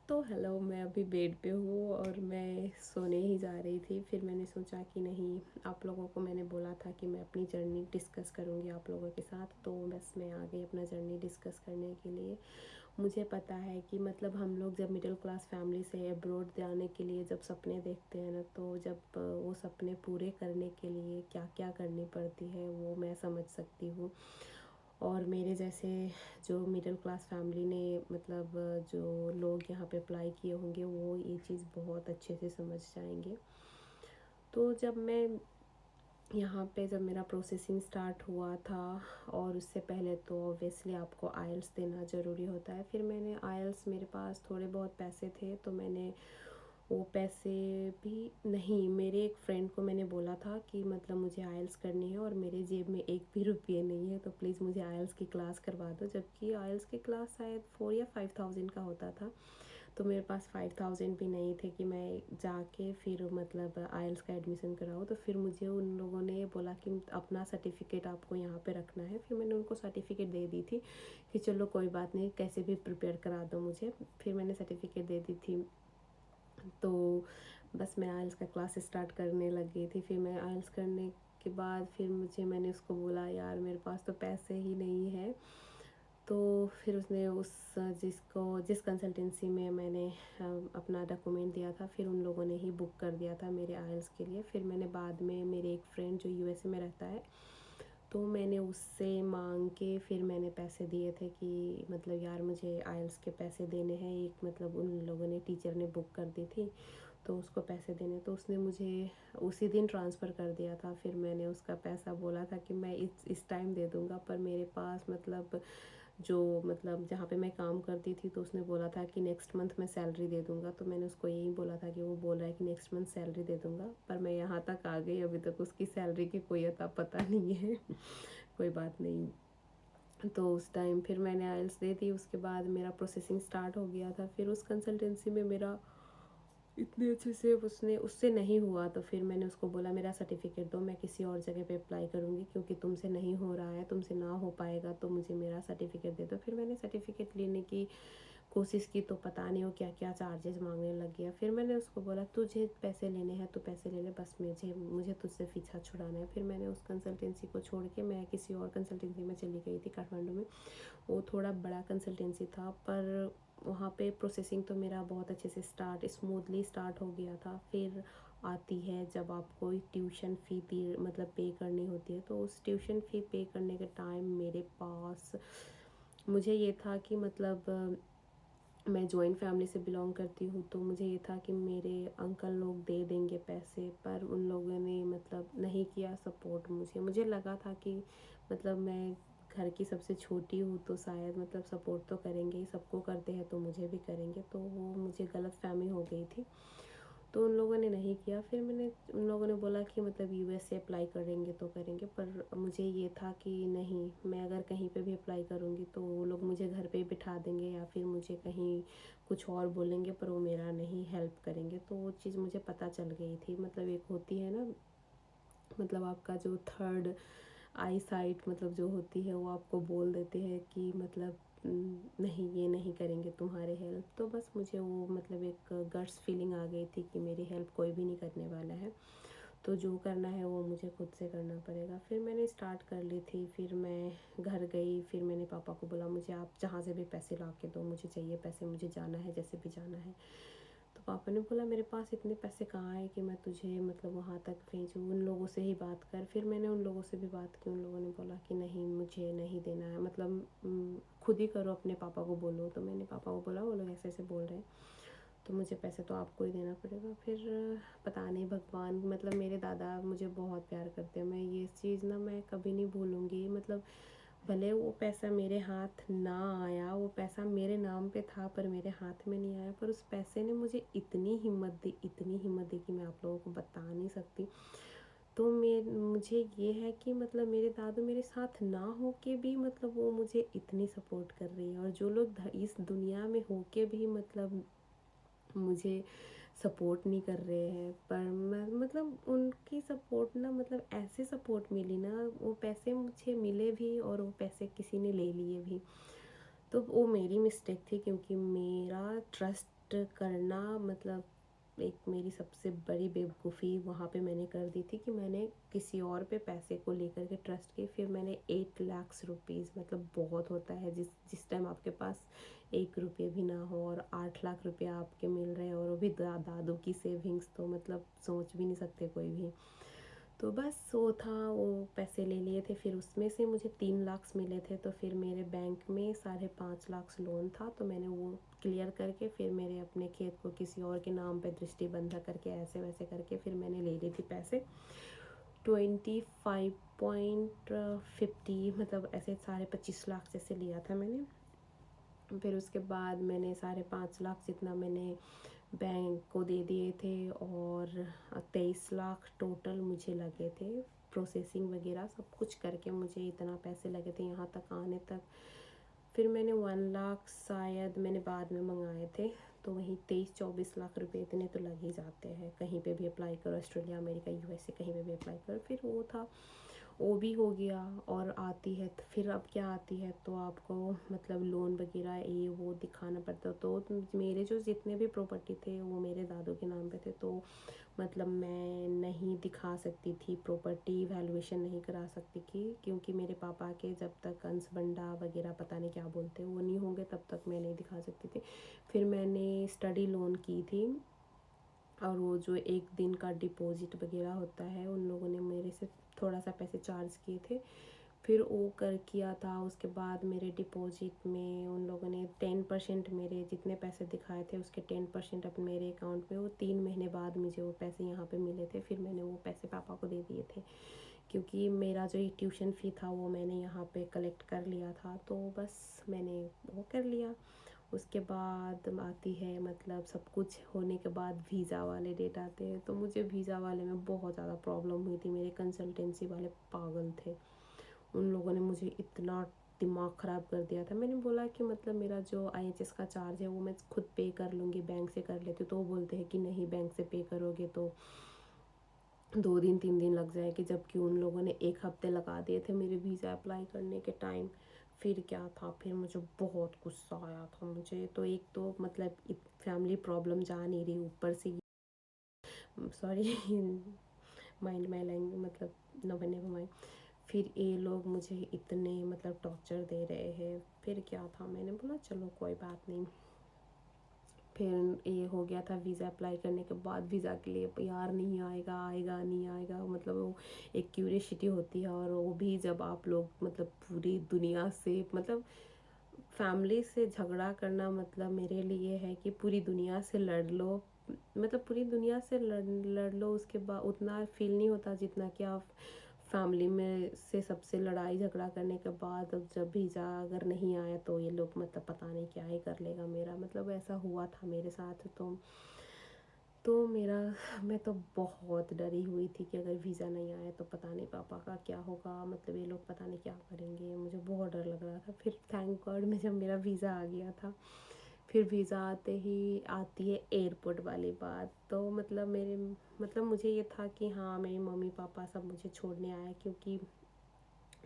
तो हेलो, मैं अभी बेड पे हूँ और मैं सोने ही जा रही थी। फिर मैंने सोचा कि नहीं, आप लोगों को मैंने बोला था कि मैं अपनी जर्नी डिस्कस करूँगी आप लोगों के साथ, तो बस मैं आ गई अपना जर्नी डिस्कस करने के लिए। मुझे पता है कि मतलब हम लोग जब मिडिल क्लास फैमिली से अब्रॉड जाने के लिए जब सपने देखते हैं ना, तो जब वो सपने पूरे करने के लिए क्या क्या करनी पड़ती है वो मैं समझ सकती हूँ। और मेरे जैसे जो मिडिल क्लास फैमिली ने मतलब जो लोग यहाँ पे अप्लाई किए होंगे वो ये चीज़ बहुत अच्छे से समझ जाएंगे। तो जब मैं यहाँ पे जब मेरा प्रोसेसिंग स्टार्ट हुआ था, और उससे पहले तो ऑब्वियसली आपको आइल्स देना ज़रूरी होता है। फिर मैंने आइल्स, मेरे पास थोड़े बहुत पैसे थे तो मैंने वो पैसे भी नहीं, मेरे एक फ्रेंड को मैंने बोला था कि मतलब मुझे आइल्स करनी है और मेरे जेब में एक भी रुपये नहीं है, तो प्लीज़ मुझे आइल्स की क्लास करवा दो। जबकि आइल्स की क्लास शायद 4 या 5 थाउजेंड का होता था, तो मेरे पास 5,000 भी नहीं थे कि मैं जाके फिर मतलब आइल्स का एडमिशन कराऊँ। तो फिर मुझे उन लोगों ने बोला कि अपना सर्टिफ़िकेट आपको यहाँ पे रखना है। फिर मैंने उनको सर्टिफ़िकेट दे दी थी कि चलो कोई बात नहीं, कैसे भी प्रिपेयर करा दो मुझे। फिर मैंने सर्टिफ़िकेट दे दी थी। तो बस मैं आइल्स का क्लास स्टार्ट करने लग गई थी। फिर मैं आइल्स करने के बाद फिर मैंने उसको बोला, यार मेरे पास तो पैसे ही नहीं है। तो फिर उसने जिस कंसल्टेंसी में मैंने अपना डॉक्यूमेंट दिया था, फिर उन लोगों ने ही बुक कर दिया था मेरे आइल्स के लिए। फिर मैंने बाद में, मेरे एक फ्रेंड जो यूएसए में रहता है, तो मैंने उससे मांग के फिर मैंने पैसे दिए थे कि मतलब यार मुझे आइल्स के पैसे देने हैं। एक मतलब उन लोगों ने, टीचर ने बुक कर दी थी तो उसको पैसे देने, तो उसने मुझे उसी दिन ट्रांसफ़र कर दिया था। फिर मैंने उसका पैसा बोला था कि मैं इस टाइम दे दूँगा, पर मेरे पास मतलब जो मतलब जहाँ पे मैं काम करती थी, तो उसने बोला था कि नेक्स्ट मंथ मैं सैलरी दे दूँगा। तो मैंने उसको यही बोला था कि वो बोल रहा है कि नेक्स्ट मंथ सैलरी दे दूँगा, पर मैं यहाँ तक आ गई, अभी तक उसकी सैलरी की कोई अता पता नहीं है। कोई बात नहीं। तो उस टाइम फिर मैंने आइल्स दे दी, उसके बाद मेरा प्रोसेसिंग स्टार्ट हो गया था। फिर उस कंसल्टेंसी में मेरा इतने अच्छे से उससे नहीं हुआ, तो फिर मैंने उसको बोला मेरा सर्टिफ़िकेट दो, मैं किसी और जगह पे अप्लाई करूँगी, क्योंकि तुमसे नहीं हो रहा है, तुमसे ना हो पाएगा, तो मुझे मेरा सर्टिफ़िकेट दे दो। फिर मैंने सर्टिफ़िकेट लेने की कोशिश की, तो पता नहीं वो क्या क्या चार्जेस मांगने लग गया। फिर मैंने उसको बोला तुझे पैसे लेने हैं तो पैसे ले ले, बस मुझे तुझसे पीछा छुड़ाना है। फिर मैंने उस कंसल्टेंसी को छोड़ के मैं किसी और कंसल्टेंसी में चली गई थी काठमांडू में। वो थोड़ा बड़ा कंसल्टेंसी था, पर वहाँ पे प्रोसेसिंग तो मेरा बहुत अच्छे से स्मूथली स्टार्ट हो गया था। फिर आती है जब आपको ट्यूशन फ़ी मतलब पे करनी होती है, तो उस ट्यूशन फ़ी पे करने के टाइम मेरे पास, मुझे ये था कि मतलब मैं जॉइंट फैमिली से बिलोंग करती हूँ, तो मुझे ये था कि मेरे अंकल लोग दे देंगे पैसे, पर उन लोगों ने मतलब नहीं किया सपोर्ट मुझे लगा था कि मतलब मैं घर की सबसे छोटी हूँ, तो शायद मतलब सपोर्ट तो करेंगे ही, सबको करते हैं तो मुझे भी करेंगे। तो वो मुझे गलतफ़हमी हो गई थी, तो उन लोगों ने नहीं किया। फिर उन लोगों ने बोला कि मतलब यूएस से अप्लाई करेंगे तो करेंगे, पर मुझे ये था कि नहीं, मैं अगर कहीं पे भी अप्लाई करूँगी तो वो लोग मुझे घर पे ही बिठा देंगे या फिर मुझे कहीं कुछ और बोलेंगे, पर वो मेरा नहीं हेल्प करेंगे। तो वो चीज़ मुझे पता चल गई थी। मतलब एक होती है ना, मतलब आपका जो थर्ड आई साइट मतलब जो होती है, वो आपको बोल देते हैं कि मतलब नहीं, ये नहीं करेंगे तुम्हारे हेल्प। तो बस मुझे वो मतलब एक गट्स फीलिंग आ गई थी कि मेरी हेल्प कोई भी नहीं करने वाला है, तो जो करना है वो मुझे खुद से करना पड़ेगा। फिर मैंने स्टार्ट कर ली थी। फिर मैं घर गई, फिर मैंने पापा को बोला मुझे आप जहाँ से भी पैसे ला के दो, मुझे चाहिए पैसे, मुझे जाना है, जैसे भी जाना है। तो पापा ने बोला मेरे पास इतने पैसे कहाँ है कि मैं तुझे मतलब वहाँ तक भेजूँ, उन लोगों से ही बात कर। फिर मैंने उन लोगों से भी बात की, उन लोगों ने बोला कि नहीं, मुझे नहीं देना है, मतलब खुद ही करो, अपने पापा को बोलो। तो मैंने पापा को बोला वो लोग ऐसे ऐसे बोल रहे हैं, तो मुझे पैसे तो आपको ही देना पड़ेगा। फिर पता नहीं, भगवान, मतलब मेरे दादा मुझे बहुत प्यार करते हैं, मैं ये चीज़ ना मैं कभी नहीं भूलूँगी। मतलब भले वो पैसा मेरे हाथ ना आया, वो पैसा मेरे नाम पे था पर मेरे हाथ में नहीं आया, पर उस पैसे ने मुझे इतनी हिम्मत दी, इतनी हिम्मत दी कि मैं आप लोगों को बता नहीं सकती। तो मुझे ये है कि मतलब मेरे दादू मेरे साथ ना हो के भी मतलब वो मुझे इतनी सपोर्ट कर रही है, और जो लोग इस दुनिया में हो के भी मतलब मुझे सपोर्ट नहीं कर रहे हैं, पर मैं मतलब उनकी सपोर्ट ना, मतलब ऐसे सपोर्ट मिली ना, वो पैसे मुझे मिले भी और वो पैसे किसी ने ले लिए भी। तो वो मेरी मिस्टेक थी, क्योंकि मेरा ट्रस्ट ट्रस्ट करना मतलब एक मेरी सबसे बड़ी बेवकूफ़ी वहाँ पे मैंने कर दी थी कि मैंने किसी और पे पैसे को लेकर के ट्रस्ट किए। फिर मैंने 8 लाख रुपीज़, मतलब बहुत होता है जिस टाइम आपके पास 1 रुपये भी ना हो और 8 लाख रुपया आपके मिल रहे हैं, और वो भी दादू की सेविंग्स, तो मतलब सोच भी नहीं सकते कोई भी। तो बस वो था, वो पैसे ले लिए थे। फिर उसमें से मुझे 3 लाख मिले थे, तो फिर मेरे बैंक में 5.5 लाख लोन था, तो मैंने वो क्लियर करके फिर मेरे अपने खेत को किसी और के नाम पे दृष्टि बंधा करके ऐसे वैसे करके फिर मैंने ले ली थी पैसे 25.50, मतलब ऐसे 25.5 लाख जैसे लिया था मैंने। फिर उसके बाद मैंने 5.5 लाख जितना मैंने बैंक को दे दिए थे, और 23 लाख टोटल मुझे लगे थे, प्रोसेसिंग वगैरह सब कुछ करके मुझे इतना पैसे लगे थे यहाँ तक आने तक। फिर मैंने 1 लाख शायद मैंने बाद में मंगाए थे, तो वहीं 23-24 लाख रुपए इतने तो लग ही जाते हैं। कहीं पे भी अप्लाई करो, ऑस्ट्रेलिया, अमेरिका, यूएसए, कहीं पे भी अप्लाई करो। फिर वो था, वो भी हो गया। और आती है तो फिर अब क्या आती है, तो आपको मतलब लोन वगैरह ये वो दिखाना पड़ता। तो मेरे जो जितने भी प्रॉपर्टी थे वो मेरे दादू के नाम पे थे, तो मतलब मैं नहीं दिखा सकती थी, प्रॉपर्टी वैल्यूएशन नहीं करा सकती थी, क्योंकि मेरे पापा के जब तक अंसबंडा वगैरह पता नहीं क्या बोलते वो नहीं होंगे तब तक मैं नहीं दिखा सकती थी। फिर मैंने स्टडी लोन की थी, और वो जो 1 दिन का डिपॉजिट वगैरह होता है, उन लोगों ने मेरे से थोड़ा सा पैसे चार्ज किए थे। फिर वो कर किया था। उसके बाद मेरे डिपॉजिट में उन लोगों ने 10%, मेरे जितने पैसे दिखाए थे उसके 10% अपने मेरे अकाउंट में, वो 3 महीने बाद मुझे वो पैसे यहाँ पे मिले थे। फिर मैंने वो पैसे पापा को दे दिए थे, क्योंकि मेरा जो ये ट्यूशन फ़ी था वो मैंने यहाँ पे कलेक्ट कर लिया था, तो बस मैंने वो कर लिया। उसके बाद आती है, मतलब सब कुछ होने के बाद वीज़ा वाले डेट आते हैं, तो मुझे वीज़ा वाले में बहुत ज़्यादा प्रॉब्लम हुई थी। मेरे कंसल्टेंसी वाले पागल थे, उन लोगों ने मुझे इतना दिमाग ख़राब कर दिया था। मैंने बोला कि मतलब मेरा जो IHS का चार्ज है वो मैं खुद पे कर लूँगी, बैंक से कर लेती हूँ। तो वो बोलते हैं कि नहीं, बैंक से पे करोगे तो 2 दिन 3 दिन लग जाएगी, जबकि उन लोगों ने 1 हफ्ते लगा दिए थे मेरे वीज़ा अप्लाई करने के टाइम। फिर क्या था, फिर मुझे बहुत गुस्सा आया था। मुझे तो एक तो मतलब फैमिली प्रॉब्लम जा नहीं रही, ऊपर से सॉरी माइंड माई लैंग्वेज, मतलब नेवर माइंड। फिर ये लोग मुझे इतने मतलब टॉर्चर दे रहे हैं। फिर क्या था, मैंने बोला चलो कोई बात नहीं। फिर ये हो गया था, वीज़ा अप्लाई करने के बाद वीज़ा के लिए यार नहीं आएगा, आएगा नहीं आएगा, मतलब वो एक क्यूरियसिटी होती है। और वो भी जब आप लोग मतलब पूरी दुनिया से, मतलब फैमिली से झगड़ा करना मतलब मेरे लिए है कि पूरी दुनिया से लड़ लो, मतलब पूरी दुनिया से लड़ लो, उसके बाद उतना फील नहीं होता जितना कि आप फैमिली में से सबसे लड़ाई झगड़ा करने के बाद अब जब वीज़ा अगर नहीं आया तो ये लोग मतलब पता नहीं क्या ही कर लेगा मेरा, मतलब ऐसा हुआ था मेरे साथ। तो मेरा मैं तो बहुत डरी हुई थी कि अगर वीज़ा नहीं आया तो पता नहीं पापा का क्या होगा, मतलब ये लोग पता नहीं क्या करेंगे, मुझे बहुत डर लग रहा था। फिर थैंक गॉड में जब मेरा वीज़ा आ गया था। फिर वीज़ा आते ही आती है एयरपोर्ट वाली बात। तो मतलब मुझे ये था कि हाँ, मेरी मम्मी पापा सब मुझे छोड़ने आए, क्योंकि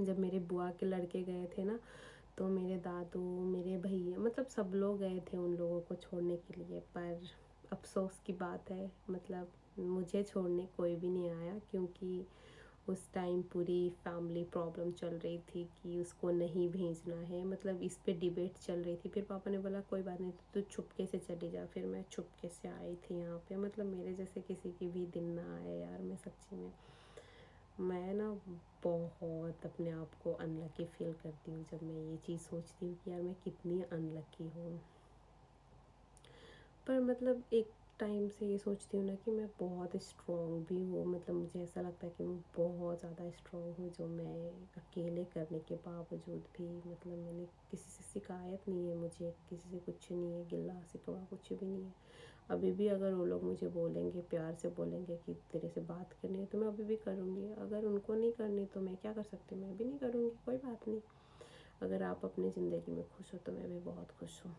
जब मेरे बुआ के लड़के गए थे ना, तो मेरे दादू, मेरे भैया, मतलब सब लोग गए थे उन लोगों को छोड़ने के लिए। पर अफसोस की बात है, मतलब मुझे छोड़ने कोई भी नहीं आया, क्योंकि उस टाइम पूरी फैमिली प्रॉब्लम चल रही थी कि उसको नहीं भेजना है, मतलब इस पे डिबेट चल रही थी। फिर पापा ने बोला कोई बात नहीं, तो चुपके से चली जा। फिर मैं चुपके से आई थी यहाँ पे, मतलब मेरे जैसे किसी की भी दिन ना आए यार। मैं सच्ची में, मैं ना बहुत अपने आप को अनलकी फील करती हूँ जब मैं ये चीज़ सोचती हूँ कि यार मैं कितनी अनलकी हूँ। पर मतलब एक टाइम से ये सोचती हूँ ना कि मैं बहुत स्ट्रॉन्ग भी हूँ, मतलब मुझे ऐसा लगता है कि मैं बहुत ज़्यादा स्ट्रॉन्ग हूँ, जो मैं अकेले करने के बावजूद भी, मतलब मैंने किसी से शिकायत नहीं है, मुझे किसी से कुछ नहीं है, गिला शिकवा कुछ भी नहीं है। अभी भी अगर वो लोग मुझे बोलेंगे, प्यार से बोलेंगे कि तेरे से बात करनी है, तो मैं अभी भी करूँगी। अगर उनको नहीं करनी तो मैं क्या कर सकती हूँ, मैं भी नहीं करूँगी, कोई बात नहीं। अगर आप अपनी ज़िंदगी में खुश हो तो मैं भी बहुत खुश हूँ।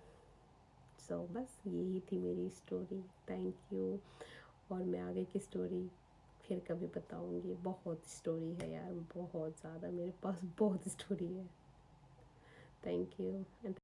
सो बस यही थी मेरी स्टोरी। Thank you. और मैं आगे की स्टोरी फिर कभी बताऊँगी। बहुत स्टोरी है यार, बहुत ज़्यादा, मेरे पास बहुत स्टोरी है। Thank you and